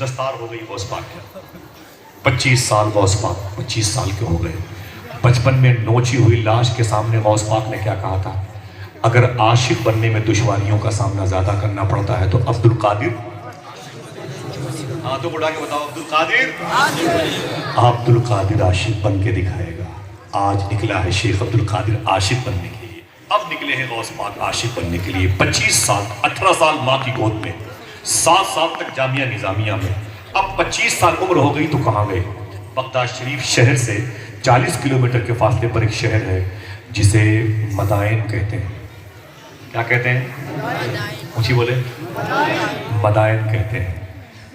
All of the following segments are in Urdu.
دستار ہو گئی غوث پاک کی. 25 سال غوث پاک 25 سال کے ہو گئے. بچپن میں نوچی ہوئی لاش کے سامنے غوث پاک نے کیا کہا تھا؟ اگر عاشق بننے میں دشواریوں کا سامنا زیادہ کرنا پڑتا ہے تو عبد القادر، ہاں تو بڑھا کے بتاؤ، عبد القادر عاشق بن کے دکھائے گا. آج نکلا ہے شیخ عبد القادر عاشق بننے کے لیے. اب نکلے ہیں غوث پاک عاشق بننے کے لیے. 25 سال 18 سال ماں کی گود میں، 7 سال تک جامعہ نظامیہ میں. اب 25 سال عمر ہو گئی تو کہاں گئے؟ بغداد شریف شہر سے 40 کلومیٹر کے فاصلے پر ایک شہر ہے جسے مدائن کہتے ہیں. کیا کہتے ہیں؟ اونچی بولے. مدائن کہتے ہیں.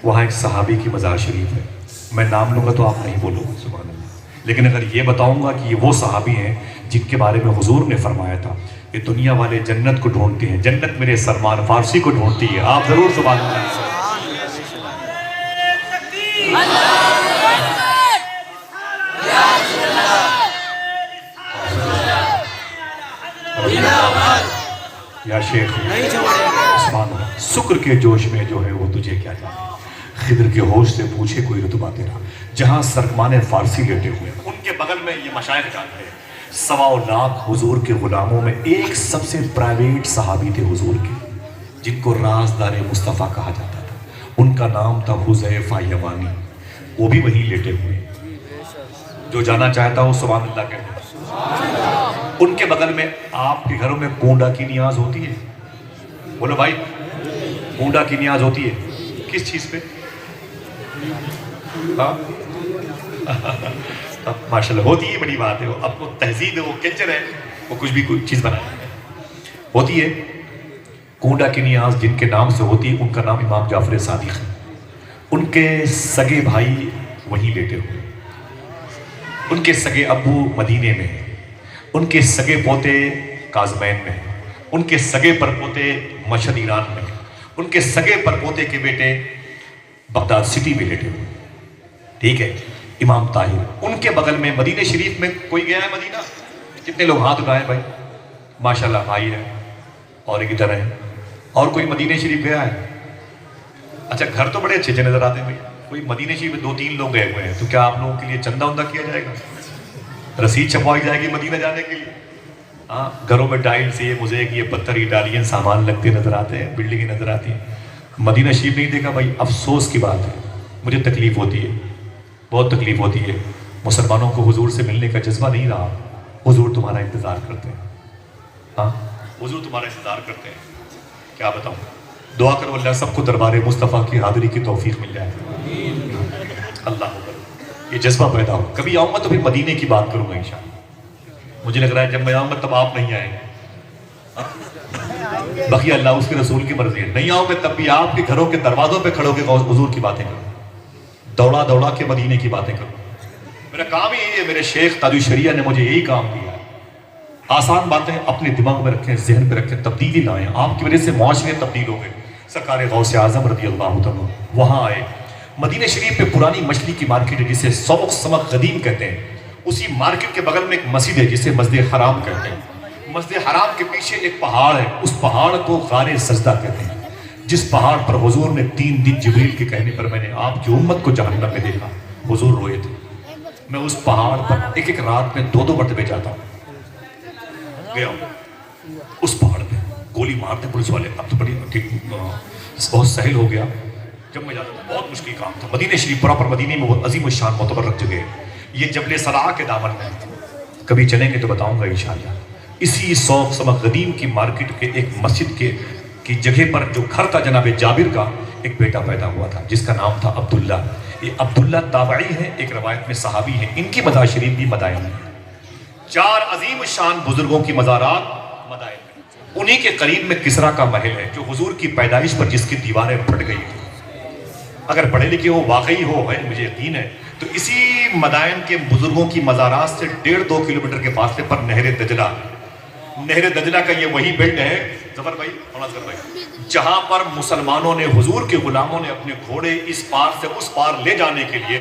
وہاں ایک صحابی کی مزار شریف ہے. میں نام لوں گا تو آپ نہیں بولو گے سبحان اللہ، لیکن اگر یہ بتاؤں گا کہ یہ وہ صحابی ہیں جن کے بارے میں حضور نے فرمایا تھا کہ دنیا والے جنت کو ڈھونڈتے ہیں، جنت میرے سلمان فارسی کو ڈھونڈتی ہے. آپ ضرور سبحان اللہ. یا شیخ عثمان، شکر کے جوش میں جو ہے وہ تجھے کیا جانے. خضر کے ہوش سے پوچھے کوئی رتبہ تیرا. جہاں سرکمان فارسی لیٹے ہوئے ان کے بغل میں یہ مشائخ جاتے ہیں. 1.25 لاکھ حضور کے غلاموں میں ایک سب سے پرائیویٹ صحابی تھے حضور کے، جن کو رازدار مصطفیٰ کہا جاتا تھا. ان کا نام تھا حذیفہ یمانی. وہ بھی وہیں لیٹے ہوئے. جو جانا چاہتا ہو سبحان اللہ کہتے ہیں. ان کے بغل میں آپ کے گھروں میں کونڈا کی نیاز ہوتی ہے؟ بولو بھائی، کونڈا کی نیاز ہوتی ہے کس چیز پہ؟ ماشاءاللہ ہوتی ہے، بڑی بات ہے. اب وہ تہذیب ہے، وہ کلچر ہے، وہ کچھ بھی کوئی چیز بنائے ہوتی ہے. کونڈا کی نیاز جن کے نام سے ہوتی ہے ان کا نام امام جعفر صادق ہے. ان کے سگے بھائی وہیں لیٹے ہوئے. ان کے سگے ابو مدینے میں ہیں. ان کے سگے پوتے کاظمین میں ہیں. ان کے سگے پر پوتے مشہد ایران میں ہیں. ان کے سگے پر پوتے کے بیٹے بغداد سٹی میں لیٹے ہوئے. ٹھیک ہے. امام طاہر. ان کے بغل میں مدینہ شریف میں کوئی گیا ہے مدینہ؟ کتنے لوگ ہاتھ اٹھائیں بھائی؟ ماشاءاللہ بھائی ہے اور ایک ادھر ہے. اور کوئی مدینہ شریف گیا ہے؟ اچھا گھر تو بڑے اچھے اچھے نظر آتے ہیں بھائی. کوئی مدینہ شریف میں 2-3 لوگ گئے ہوئے ہیں تو کیا آپ لوگوں کے لیے چندہ وندہ کیا جائے گا؟ رسید چھپوائی جائے گی مدینہ جانے کے لیے؟ ہاں گھروں میں ٹائلس یہ موزیک یہ پتھر اٹالین سامان لگتے نظر آتے ہیں، بلڈنگیں نظر آتی ہیں. مدینہ شریف نہیں دیکھا بھائی. افسوس کی بات ہے، مجھے تکلیف ہوتی ہے، بہت تکلیف ہوتی ہے. مسلمانوں کو حضور سے ملنے کا جذبہ نہیں رہا. حضور تمہارا انتظار کرتے ہیں. ہاں حضور تمہارا انتظار کرتے ہیں. کیا بتاؤں. دعا کرو اللہ سب کو دربار مصطفیٰ کی حاضری کی توفیق مل جائے. اللہ اکبر. یہ جذبہ پیدا ہو. کبھی آؤں گا تو پھر مدینے کی بات کروں گا انشاءاللہ. مجھے لگ رہا ہے جب میں آؤں گا تب آپ نہیں آئیں گے. بقیہ اللہ اس کے رسول کی مرضی ہے. نہیں آؤں گے تب بھی آپ کے گھروں کے دروازوں پہ کھڑو کے حضور کی باتیں کرو، دوڑا دوڑا کے مدینے کی باتیں کرو. میرا کام ہی یہ ہے. میرے شیخ تاج الشریعہ نے مجھے یہی کام دیا ہے. آسان باتیں اپنے دماغ میں رکھیں، ذہن پہ رکھیں، تبدیلی لائیں. آپ کی وجہ سے معاشرے تبدیل ہو گئے. سرکار غوث اعظم رضی اللہ عنہ وہاں آئے. مدینہ شریف پہ پرانی مچھلی کی مارکیٹ ہے جسے سوق سمق قدیم کہتے ہیں. اسی مارکیٹ کے بغل میں ایک مسجد ہے جسے مسجد حرام کہتے ہیں. مسجد حرام کے پیچھے ایک پہاڑ ہے، اس پہاڑ کو غار سجدہ کہتے ہیں. جس پہاڑ پر حضور نے 3 دن جبریل کے کہنے پر میں نے آپ کی امت کو جہنم میں دیکھا. حضور روئے تھے. میں اس پہاڑ پر ایک ایک رات میں 2-2 مرتبے جاتا ہوں. گیا ہوں اس پہاڑ پہ. گولی مارتے پولیس والے. اب تو بڑی بہت سہل ہو گیا. جب میں جاتا ہوں بہت مشکل کام تھا. مدینہ شریف پراپر مدینہ میں بہت عظیم الشان معتبر جگہ ہے. یہ جبل صلاح کے دامن میں. کبھی چلیں گے تو بتاؤں گا انشاءاللہ. اسی سوق سمق قدیم کی مارکیٹ کے ایک مسجد کی جگہ پر جو گھر تھا جناب جابر کا، ایک بیٹا پیدا ہوا تھا جس کا نام تھا عبداللہ. یہ عبداللہ تابعی ہے، ایک روایت میں صحابی ہے. ان کی مزار شریف بھی مدائن ہے. 4 عظیم الشان بزرگوں کی مزارات مدائن ہے. انہی کے قریب میں کسرا کا محل ہے جو حضور کی پیدائش پر جس کی دیواریں پھٹ گئی تھی. اگر پڑھے لکھے ہو واقعی ہو ہے مجھے یقین ہے تو اسی مدائن کے بزرگوں کی مزارات سے 1.5-2 کلومیٹر کے فاصلے پر نہر دجلہ کا یہ وہی بیلٹ ہے ظفر بھائی جہاں پر مسلمانوں نے حضور کے غلاموں نے اپنے گھوڑے اس پار سے اس پار لے جانے کے لیے